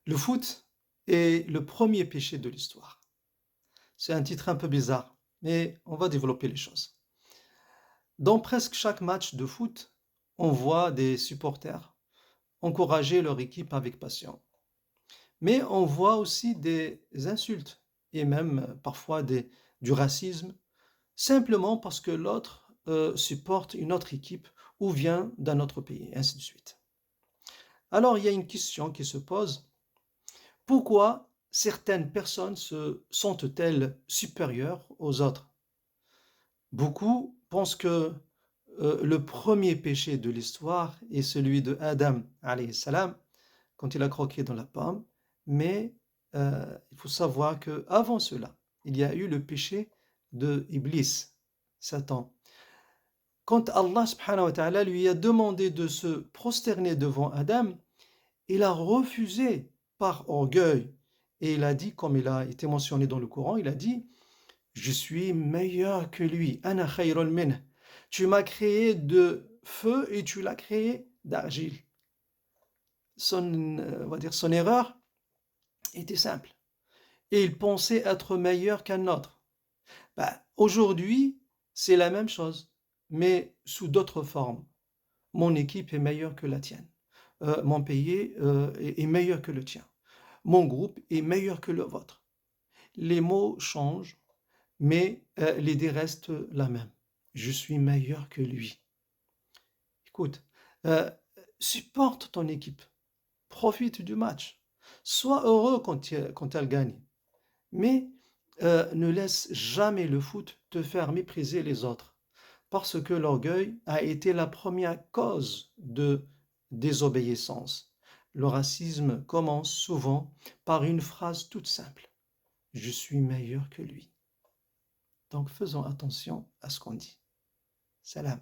Le foot est le premier péché de l'histoire. C'est un titre un peu bizarre, mais on va développer les choses. Dans presque chaque match de foot, on voit des supporters encourager leur équipe avec passion. Mais on voit aussi des insultes et même parfois du racisme, simplement parce que l'autre supporte une autre équipe ou vient d'un autre pays, et ainsi de suite. Alors il y a une question qui se pose. Pourquoi certaines personnes se sentent-elles supérieures aux autres? Beaucoup pensent que le premier péché de l'histoire est celui de Adam, alayhi salam, quand il a croqué dans la pomme, mais il faut savoir que avant cela, il y a eu le péché de Iblis, Satan. Quand Allah subhanahu wa ta'ala lui a demandé de se prosterner devant Adam, il a refusé par orgueil et il a dit, comme il a été mentionné dans le Coran, il a dit: je suis meilleur que lui. Ana khayrun minh. Tu m'as créé de feu et tu l'as créé d'argile. On va dire, son erreur était simple. Et il pensait être meilleur qu'un autre. Aujourd'hui, c'est la même chose, mais sous d'autres formes. Mon équipe est meilleure que la tienne. Mon pays est meilleur que le tien. Mon groupe est meilleur que le vôtre. Les mots changent, mais l'idée reste la même. Je suis meilleur que lui. Écoute, euh, supporte ton équipe, profite du match, sois heureux quand elle gagne, mais ne laisse jamais le foot te faire mépriser les autres, parce que l'orgueil a été la première cause de désobéissance. Le racisme commence souvent par une phrase toute simple: je suis meilleur que lui. Donc faisons attention à ce qu'on dit. Salam.